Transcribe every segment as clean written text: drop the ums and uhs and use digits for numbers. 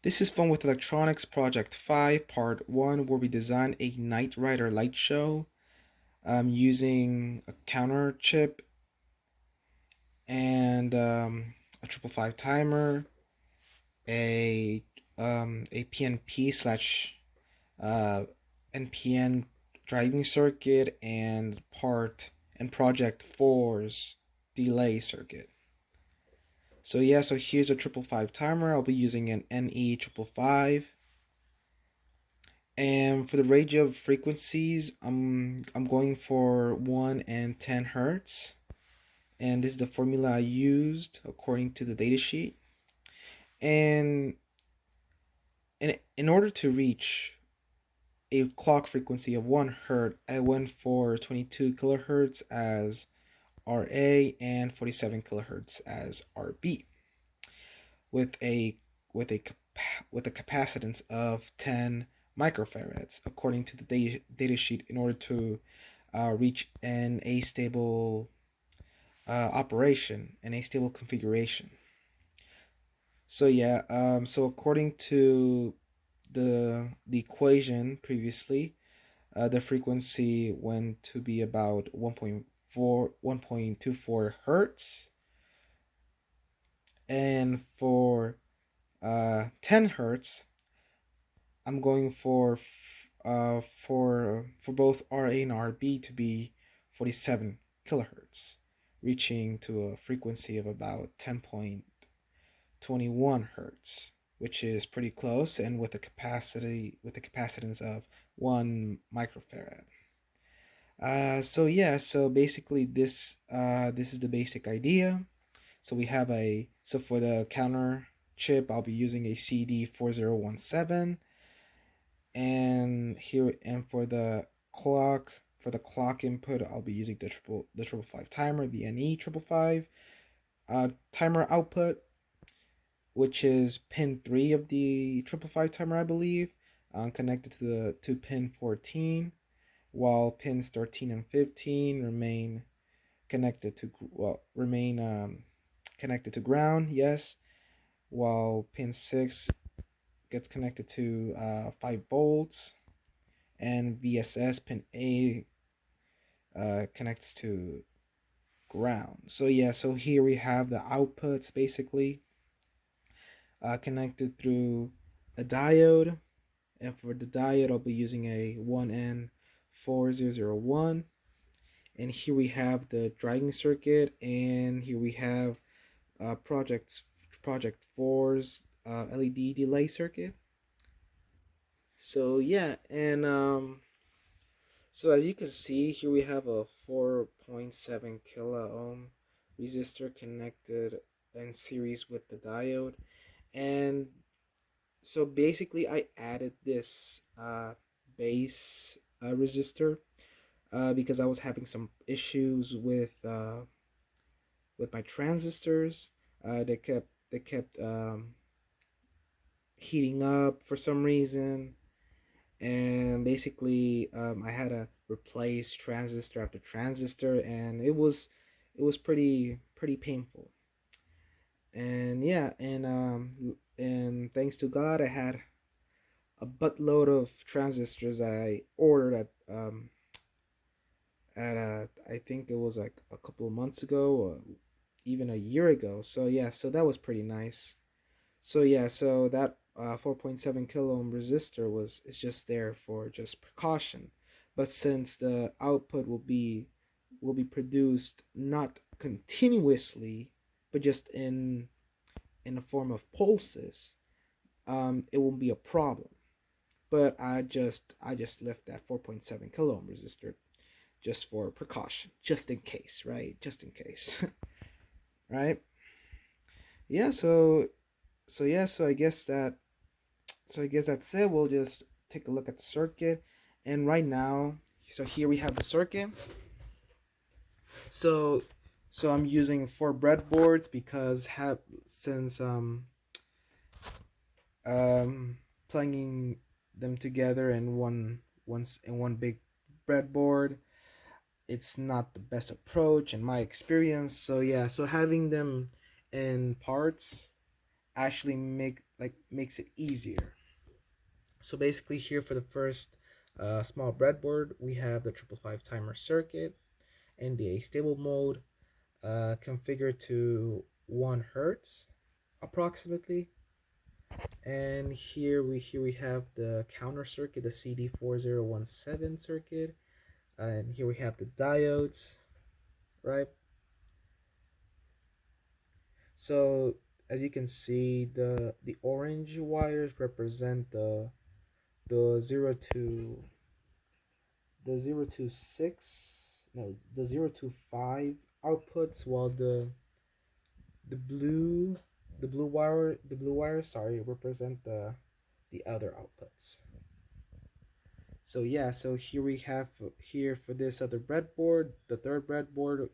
This is Fun with Electronics Project 5, Part 1, where we design a Knight Rider light show using a counter chip and a 555 timer, a a PNP slash NPN driving circuit, and Project 4's delay circuit. So here's a 555 timer. I'll be using an NE 555. And for the range of frequencies, I'm going for 1 and 10 hertz. And this is the formula I used according to the datasheet. And in order to reach a clock frequency of 1 hertz, I went for 22 kilohertz as RA and 47 kilohertz as RB with a with a with a capacitance of 10 microfarads according to the data sheet in order to reach an astable operation and a stable configuration. So according to the equation previously, the frequency went to be about 1.24 hertz, and for 10 hertz, I'm going for both RA and RB to be 47 kilohertz, reaching to a frequency of about 10.21 hertz, which is pretty close, and with a capacitance of 1 microfarad. So basically this is the basic idea. So for the counter chip, I'll be using a CD4017, and for the clock input, I'll be using the 555 timer, the NE 555 timer output, which is pin 3 of the 555 timer, I believe, connected to pin 14, while pins 13 and 15 remain connected to connected to ground, yes, while pin 6 gets connected to 5 volts, and VSS pin A connects to ground. So here we have the outputs basically connected through a diode, and for the diode I'll be using a 1N4001, and here we have the driving circuit, and here we have Project 4's LED delay circuit. So yeah, and so as you can see, here we have a 4.7 kilo ohm resistor connected in series with the diode. And so basically I added this base resistor because I was having some issues with my transistors. They kept heating up for some reason, and basically I had to replace transistor after transistor, and it was pretty painful. And yeah, and thanks to God, I had a buttload of transistors that I ordered at I think it was like a couple of months ago, or even a year ago. So yeah, so that was pretty nice. So that 4.7 kilo ohm resistor is just there for just precaution. But since the output will be produced not continuously, but just in the form of pulses, it won't be a problem. But I just left that 4.7 kilo ohm resistor just for precaution, just in case, right? Just in case, right? Yeah. So I guess that's it. We'll just take a look at the circuit, and right now, so here we have the circuit. So so I'm using 4 breadboards because have since plugging them together in one big breadboard, it's not the best approach in my experience. So yeah, so having them in parts actually like makes it easier. So basically here for the first small breadboard, we have the 555 timer circuit, NDA stable mode, configured to 1 hertz approximately. And here we have the counter circuit, the CD4017 circuit, and here we have the diodes, right? So as you can see, the orange wires represent the 0 to 6, no, the 0 to 5 outputs, while the blue wire, sorry, represent the other outputs. So yeah, so here we have here for this other breadboard, the third breadboard,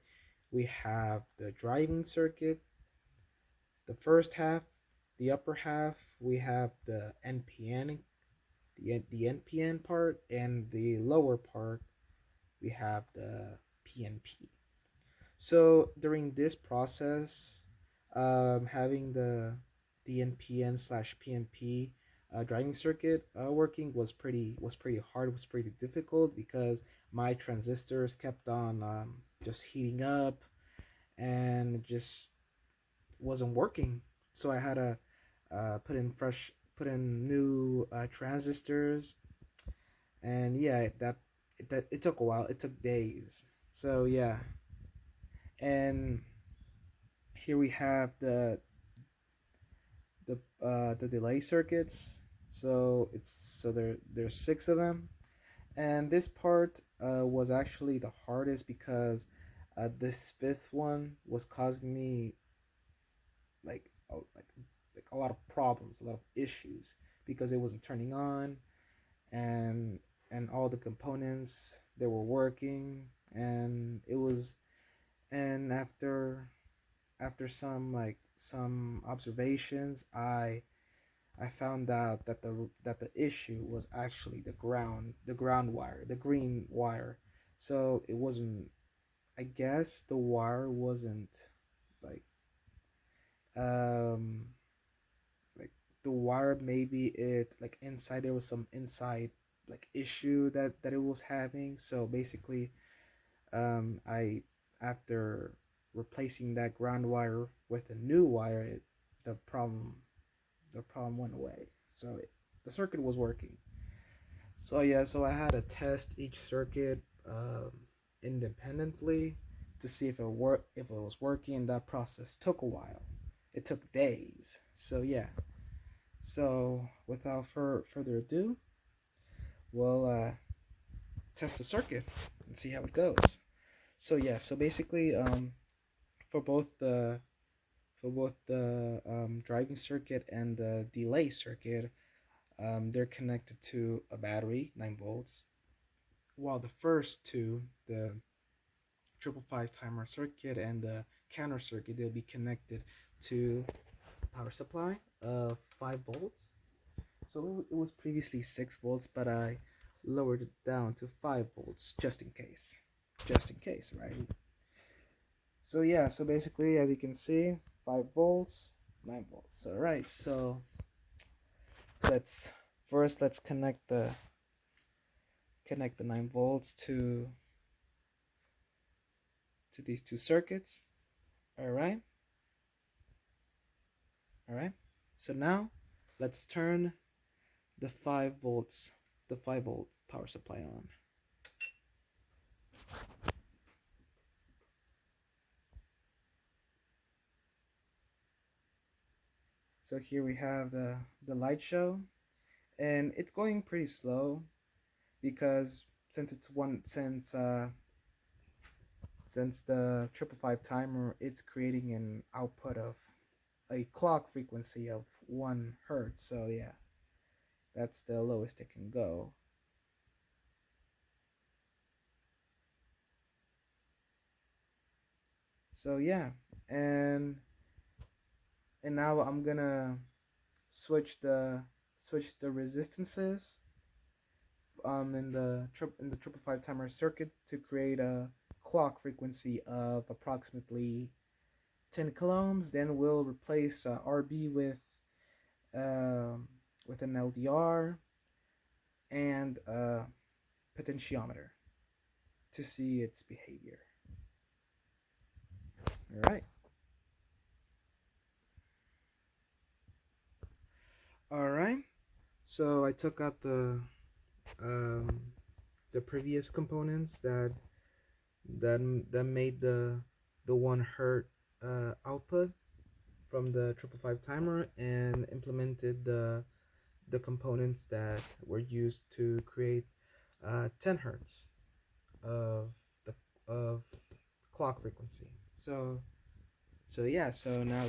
we have the driving circuit, the first half, the upper half, we have the NPN, the NPN part, and the lower part, we have the PNP. So during this process, having the NPN slash PNP driving circuit working was pretty hard, was pretty difficult because my transistors kept on just heating up and just wasn't working. So I had to put in new transistors, and yeah, it took a while. It took days. So yeah, and here we have the delay circuits. There's six of them, and this part was actually the hardest because this fifth one was causing me like like a lot of problems, a lot of issues because it wasn't turning on, and all the components they were working, and it was and after some observations, I found out that the issue was actually the ground wire, the green wire. So it wasn't, I guess the wire wasn't like um like the wire, maybe it like inside there was some inside like issue that it was having. So basically I after replacing that ground wire with a new wire, the problem went away. So the circuit was working. So yeah, so I had to test each circuit independently to see if it was working. That process took a while. It took days. So yeah. So without further ado, we'll test the circuit and see how it goes. So yeah, so basically, for both the driving circuit and the delay circuit, they're connected to a battery, 9 volts, while the first two, the 555 timer circuit and the counter circuit, they'll be connected to power supply of 5 volts. So it was previously 6 volts, but I lowered it down to 5 volts just in case. Just in case, right? So yeah, so basically, as you can see, 5 volts, 9 volts. All right, so let's let's connect the 9 volts to these two circuits. All right, all right. So now let's turn the 5 volts, the 5 volt power supply on. So here we have the light show, and it's going pretty slow because since the 555 timer, it's creating an output of a clock frequency of 1 hertz. So yeah, that's the lowest it can go. So yeah, and now I'm gonna switch the resistances in the 555 timer circuit to create a clock frequency of approximately 10 kiloohms. Then we'll replace RB with um, with an LDR and a potentiometer to see its behavior. All right. All right. So I took out um, the previous components that made the 1 hertz output from the 555 timer and implemented the components that were used to create 10 hertz of the of clock frequency. So yeah. So now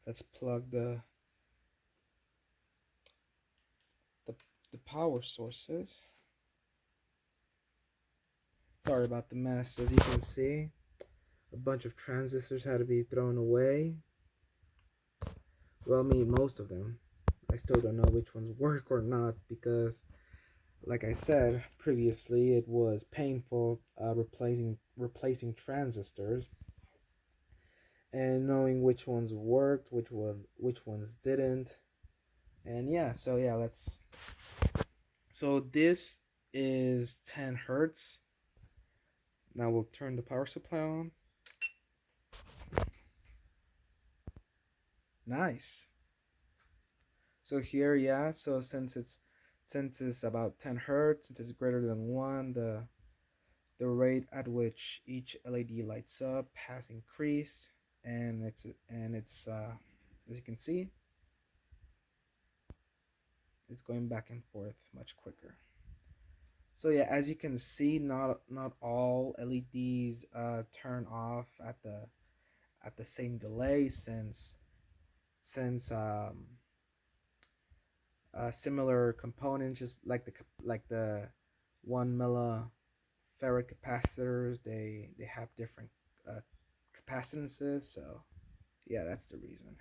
let's plug the the power sources. Sorry about the mess. As you can see, a bunch of transistors had to be thrown away. Well, I mean, most of them. I still don't know which ones work or not because, like I said previously, it was painful replacing transistors and knowing which ones worked, which ones didn't. And yeah, so yeah, let's. So this is 10 hertz. Now we'll turn the power supply on. Nice. So here, yeah, so since it's about 10 hertz, since it's greater than 1, the rate at which each LED lights up has increased, and it's as you can see, it's going back and forth much quicker. So yeah, as you can see, not all LEDs turn off at the same delay since similar components, just like the 1 millifarad capacitors, they have different uh, capacitances. So yeah, that's the reason.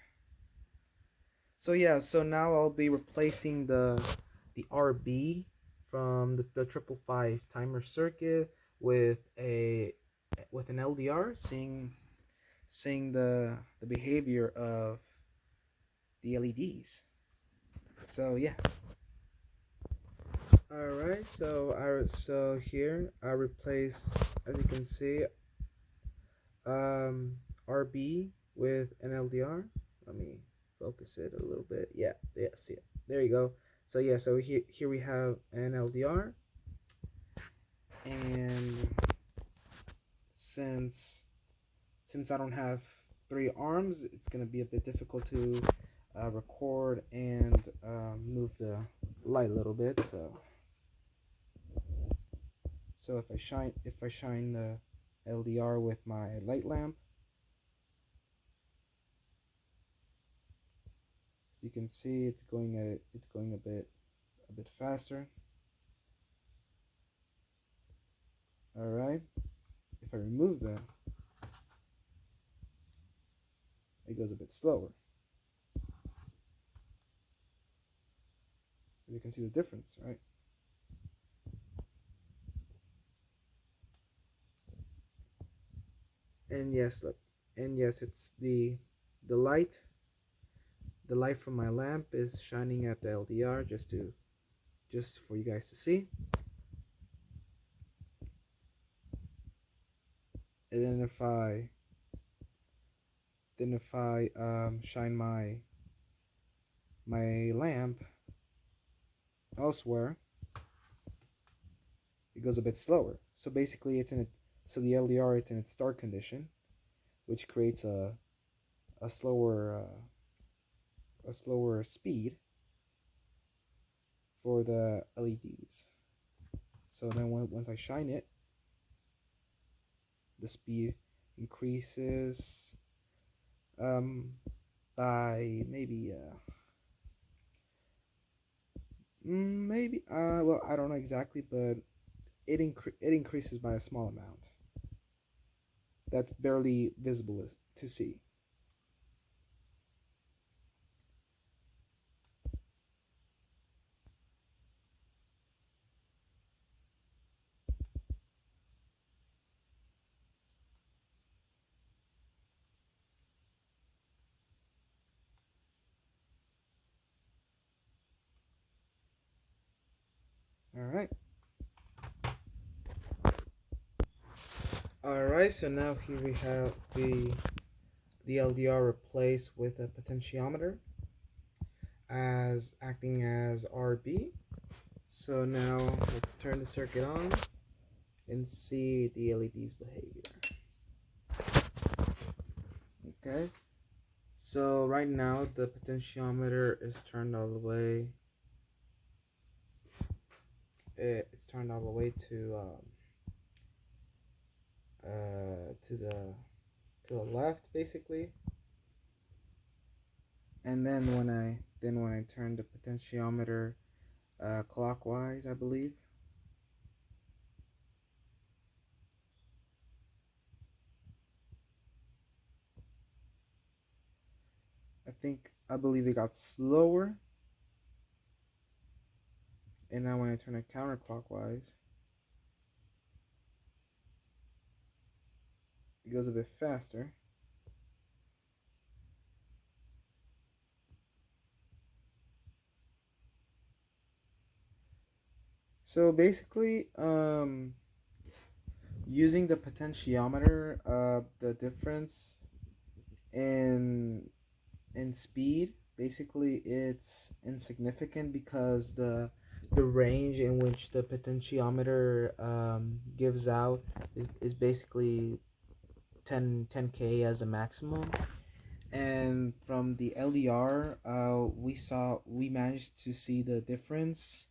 So yeah, so now I'll be replacing the RB from the 555 timer circuit with a with an LDR, seeing the behavior of the LEDs. So yeah. All right. So here I replace, as you can see, um, RB with an LDR. Let me focus it a little bit. Yeah, see it. There you go. So yeah, so here we have an LDR, and since since I don't have 3 arms, it's gonna be a bit difficult to record and move the light a little bit. So if I shine the LDR with my light lamp, you can see it's going a bit faster. All right. If I remove that, it goes a bit slower. You can see the difference, right? And yes, look, and yes, it's the light. The light from my lamp is shining at the LDR just for you guys to see. And then if I shine my lamp elsewhere, it goes a bit slower. So basically, so the LDR it's in its start condition, which creates a slower speed for the LEDs. So then once I shine it, the speed increases um, by maybe well, I don't know exactly, but it increases by a small amount that's barely visible to see. All right. All right. So now here we have the LDR replaced with a potentiometer as acting as RB. So now let's turn the circuit on and see the LED's behavior. Okay. So right now the potentiometer is turned all the way. It's turned all the way to the left basically, and then when I turn the potentiometer clockwise, I believe. I believe it got slower, and now when I turn it counterclockwise, it goes a bit faster. So basically, using the potentiometer, the difference in speed, basically it's insignificant because the range in which the potentiometer gives out is basically 10K as the maximum. And from the LDR, we managed to see the difference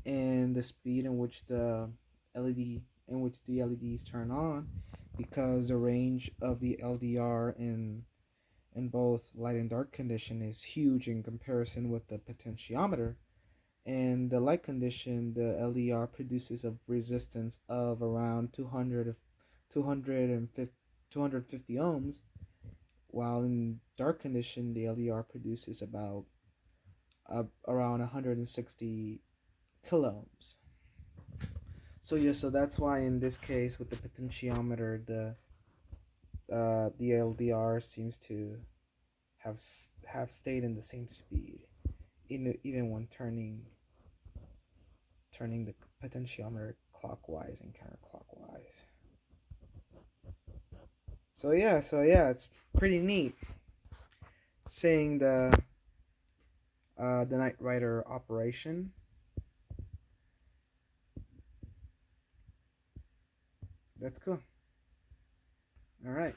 in the speed in which the LEDs turn on, because the range of the LDR in both light and dark condition is huge in comparison with the potentiometer. In the light condition, the LDR produces a resistance of around 250 ohms, while in dark condition, the LDR produces about around 160 kiloohms. So yeah, so that's why in this case with the potentiometer, the LDR seems to have stayed in the same speed, even when turning the potentiometer clockwise and counterclockwise. So yeah, it's pretty neat seeing the Knight Rider operation. That's cool. All right.